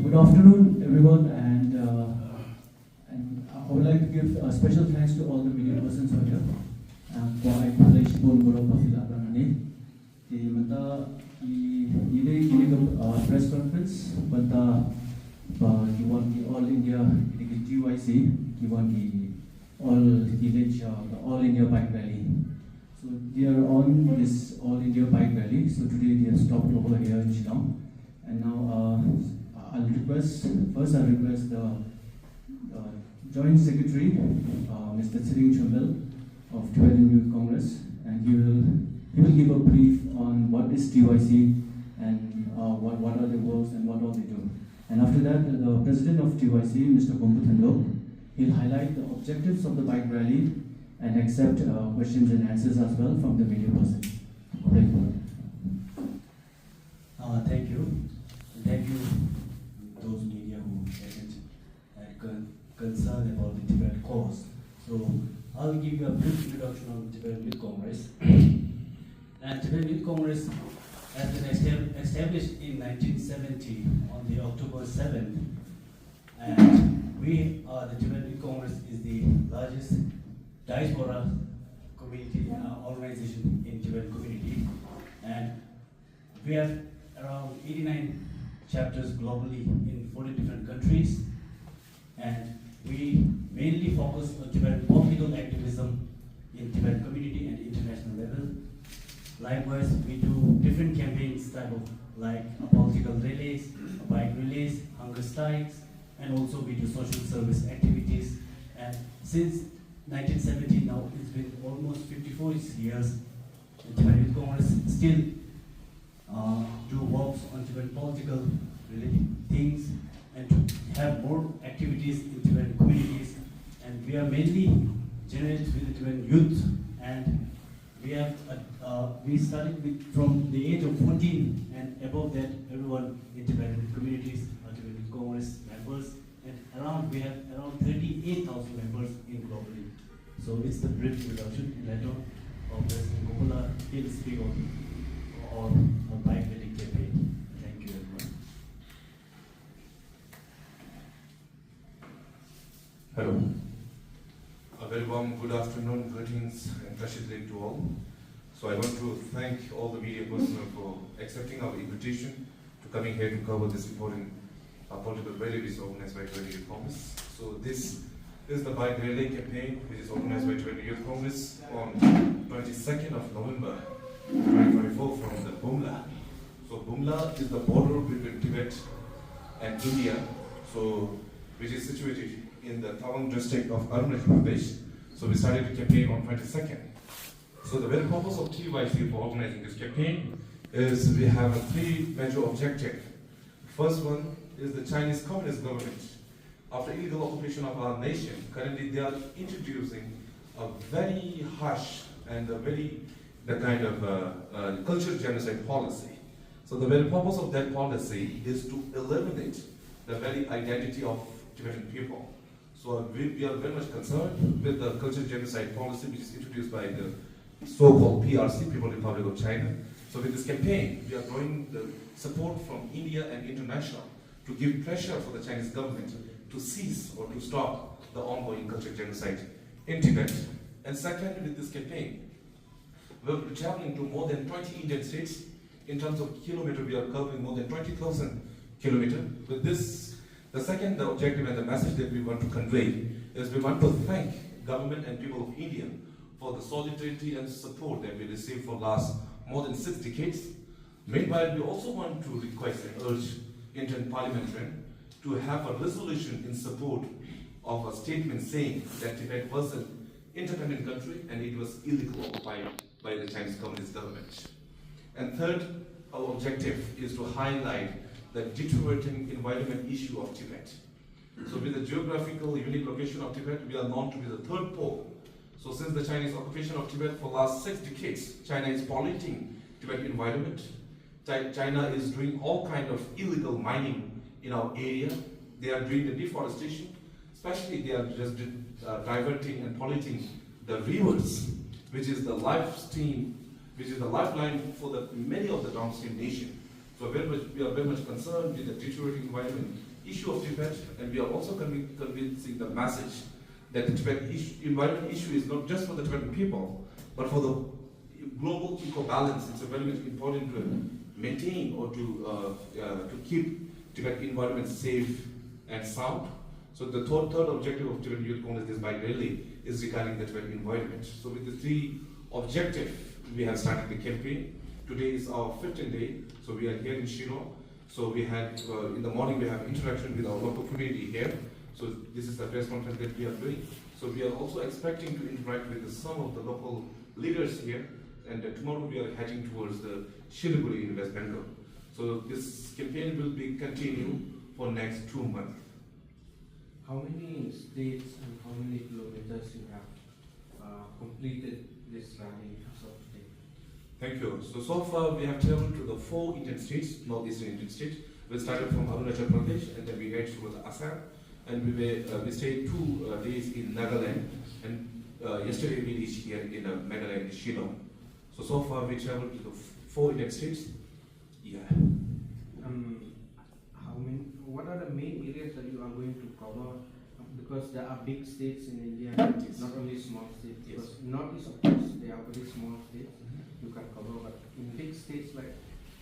Good afternoon, everyone, and I would like to give special thanks to all the media persons out here. For I publish one guru Pafila Ranane. The Mata press conference, but all India GYC, all India bike rally. So they are on this all India bike rally. So today they have stopped over here in Shillong, and now I'll request the Joint Secretary, Mr. Shillong of Tibetan Youth Congress, and he will give a brief on what is TYC and what are the works and what all they do. And after that, the President of TYC, Mr. Thando, he'll highlight the objectives of the bike rally and accept questions and answers as well from the media person. Thank you. Thank you. Thank you those media who attend and concerned about the Tibetan cause. So I'll give you a brief introduction on the Tibetan Youth Congress. And Tibetan Youth Congress has been established in 1970 on the October 7th. And we are the Tibetan Youth Congress is the largest diaspora community organization in Tibetan community. And we have around 89 chapters globally in 40 different countries, and we mainly focus on Tibetan political activism in Tibetan community and international level. Likewise, we do different campaigns type of like political relays, bike relays, hunger strikes, and also we do social service activities. And since 1970 now, it's been almost 54 years, the Tibetan Youth Congress still do works on Tibetan political related things and to have more activities in Tibetan communities. And we are mainly generated with the Tibetan youth, and we have we started from the age of 14 and above that. Everyone in Tibetan communities are Tibetan Congress members, and we have around 38,000 members in globally. So it's the brief introduction, and later of President Gopala will speak on bike rally campaign. Thank you, everyone. Hello. A very warm good afternoon, greetings and Kashid to all. So I want to thank all the media personnel for accepting our invitation to coming here to cover this important political rally which is organized by Tibetan Youth Congress. So this is the bike rally campaign which is organized by Tibetan Youth Congress on 22nd of November 2024 from the Bumla. So Bumla is the border between Tibet and India, so which is situated in the Tawang district of Arunachal Pradesh. So we started the campaign on 22nd. So the very purpose of TYC for organizing this campaign is we have three major objectives. First one is the Chinese Communist government. After illegal occupation of our nation, currently they are introducing a very harsh and the kind of cultural genocide policy. So the very purpose of that policy is to eliminate the very identity of Tibetan people. So we are very much concerned with the cultural genocide policy which is introduced by the so-called PRC, People's Republic of China. So with this campaign, we are drawing the support from India and international to give pressure for the Chinese government to cease or to stop the ongoing cultural genocide in Tibet. And second, with this campaign, we're traveling to more than 20 Indian states. In terms of kilometers, we are covering more than 20,000 kilometers. With this, the second objective and the message that we want to convey is we want to thank government and people of India for the solidarity and support that we received for last more than 6 decades. Meanwhile, we also want to request and urge Indian parliamentarian to have a resolution in support of a statement saying that Tibet was an independent country and it was illegally occupied by the Chinese Communist government. And third, our objective is to highlight the deteriorating environment issue of Tibet. So with the geographical unique location of Tibet, we are known to be the third pole. So since the Chinese occupation of Tibet for the last 6 decades, China is polluting Tibet environment. China is doing all kind of illegal mining in our area. They are doing the deforestation, especially they are just diverting and polluting the rivers, which is the lifeline for many of the downstream nations. So we are very much concerned with the deteriorating environment issue of Tibet, and we are also convincing the message that the Tibetan environment issue is not just for the Tibetan people, but for the global eco-balance. It's very much important to maintain or to keep Tibetan environment safe and sound. So the third objective of Tibetan Youth Congress this bike rally is regarding the Tibetan environment. So with the three objectives, we have started the campaign. Today is our 15th day, so we are here in Shillong. So we had, in the morning we have interaction with our local community here. So this is the press conference that we are doing. So we are also expecting to interact with some of the local leaders here. And tomorrow we are heading towards the Shillong in West Bengal. So this campaign will be continued for next 2 months. How many states and how many kilometers you have completed this rally as of today? Thank you. So far we have traveled to the 4 Indian states, northeastern Indian states. We started from Arunachal Pradesh and then we head towards Assam. And we stayed 2 days in Nagaland. And yesterday we reached here in Meghalaya in Shillong. So far we traveled to the 4 Indian states. Yeah. What are the main areas that you are going to cover? Because there are big states in India, Yes. not only small states. Yes. Because northeast, of course, they are very small states. You can cover, but in big states like,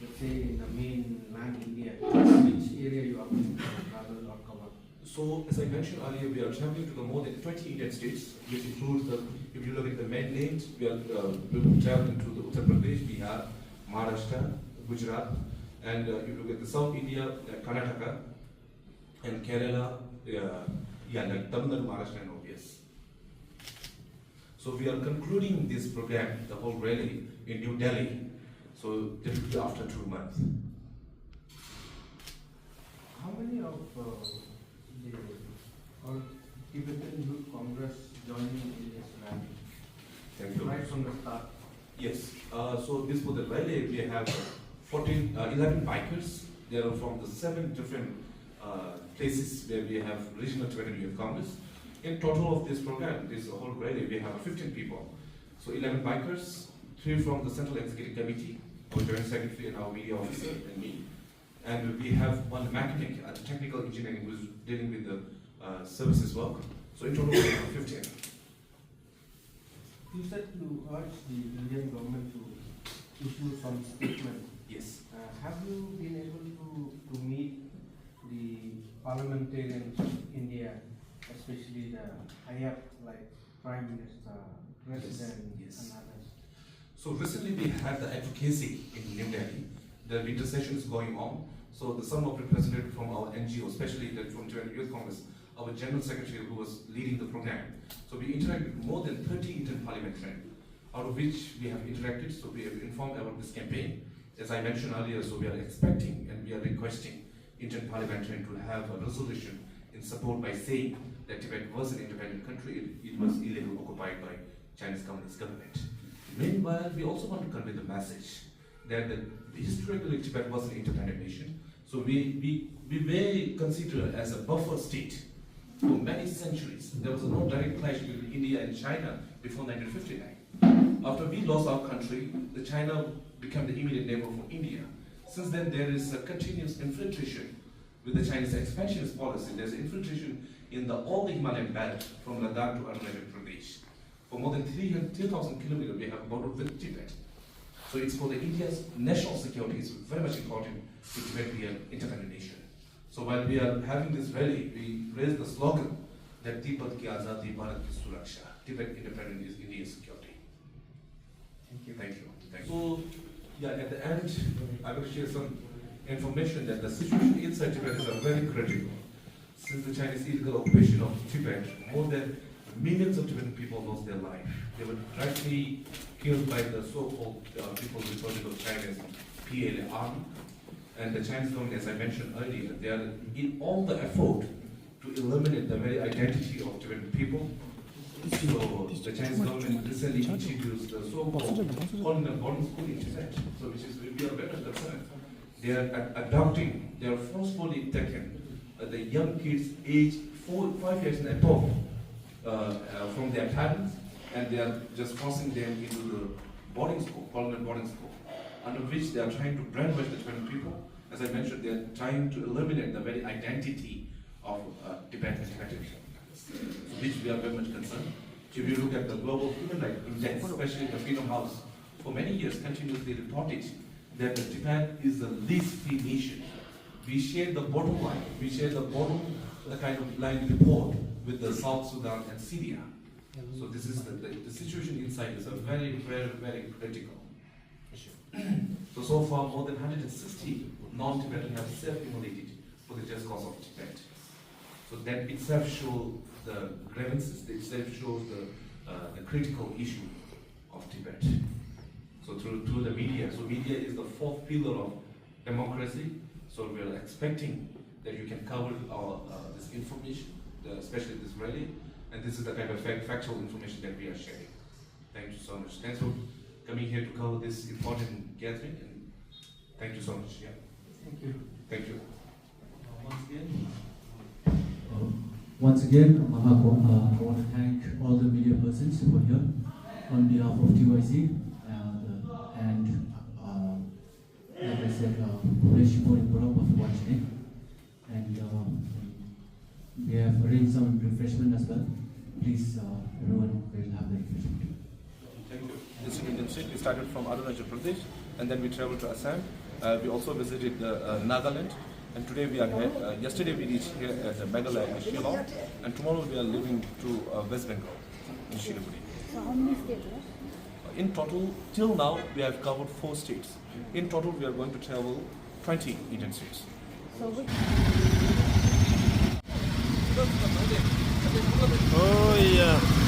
let's say, in the mainland India, which area you are going to travel or cover? So as I mentioned earlier, we are traveling to the more than 20 Indian states, which includes the, if you look at the main names, we are traveling to the Uttar Pradesh, Bihar, Maharashtra, Gujarat, and if you look at the South India, Karnataka, and Kerala, like Tamil Nadu, Maharashtra, and OBS. So we are concluding this program, the whole rally, in New Delhi. So this will be after 2 months. How many of the Tibetan Youth Congress joining in this rally? Thank you. Right from the start. Yes. So this for the rally, we have 11 bikers. They are from the 7 different places where we have regional Tibetan Youth Congress. In total of this program, this whole rally, we have 15 people. So 11 bikers, 3 from the Central Executive Committee, our Joint Secretary and our media officer and me. And we have 1 mechanic, a technical engineering who is dealing with the services work. So in total we have 15. You said you urged the Indian government to issue some statement. Yes. Have you been able to meet the parliamentarians of India, especially the high up, like Prime Minister, President, Yes. and others? So recently we had the advocacy in New Delhi. The winter session is going on. So some of representatives from our NGO, especially from Tibetan Youth Congress, our General Secretary who was leading the program. So we interacted with more than 30 Indian parliamentarians, out of which we have interacted. So we have informed about this campaign. As I mentioned earlier, so we are expecting and we are requesting Indian parliamentarians to have a resolution in support by saying that Tibet was an independent country, it was illegally occupied by Chinese Communist government. Meanwhile, we also want to convey the message that historically Tibet was an independent nation. So we may consider it as a buffer state for many centuries. There was no direct clash between India and China before 1959. After we lost our country, China became the immediate neighbor for India. Since then, there is a continuous infiltration with the Chinese expansionist policy. There's infiltration in all the Himalayan belt from Ladakh to Arunachal Pradesh. For more than 3,000 kilometers, we have a border with Tibet. So it's for the India's national security. It's very much important to Tibet be an independent nation. So while we are having this rally, we raise the slogan that Tibet ki azadi, Bharat ki suraksha. Tibet independence is India's security. Thank you. Thank you. Thank you. So, yeah, at the end, I will share some information that the situation inside Tibet is very critical. Since the Chinese illegal occupation of Tibet, more than millions of Tibetan people lost their life. They were directly killed by the so-called People's Republic of China's PLA army. And the Chinese government, as I mentioned earlier, they are in all the effort to eliminate the very identity of Tibetan people. So the Chinese government recently introduced the so-called colonial boarding school in Tibet, so which is we are very concerned. They are adopting, they are forcefully taking the young kids aged 5 years and above from their parents, and they are just forcing them into the boarding school, colonial boarding school, under which they are trying to brainwash the Tibetan people As I mentioned, they are trying to eliminate the very identity of Tibet and Tibetans, which we are very much concerned. If you look at the Global Human Rights Index, especially the Freedom House, for many years continuously reported that the Tibet is the least free nation. We share the bottom line, we share the kind of line report with the South Sudan and Syria. So this is the situation inside is a very, very, very critical issue. So far, more than 160 non-Tibetans have self-immolated for the just cause of Tibet. So that itself shows the grievances, it itself shows the critical issue of Tibet. So through the media, so media is the fourth pillar of democracy. So we are expecting that you can cover this information, especially this rally, and this is the kind of factual information that we are sharing. Thank you so much. Thanks for coming here to cover this important gathering, and thank you so much. Yeah. Thank you. Thank you. Once again, I want to thank all the media persons who are here on behalf of TYC and like I said, and we have arranged some refreshment as well. Please, everyone will have the refreshment. Thank you. This Indian state, we started from Arunachal Pradesh, and then we traveled to Assam. We also visited Nagaland, and today we are here. Yesterday we reached here at Meghalaya in Shillong, and tomorrow we are leaving to West Bengal in Siliguri. So how many states? In total, till now, we have covered 4 states. In total, we are going to travel 20 Indian states. So which? Oh yeah.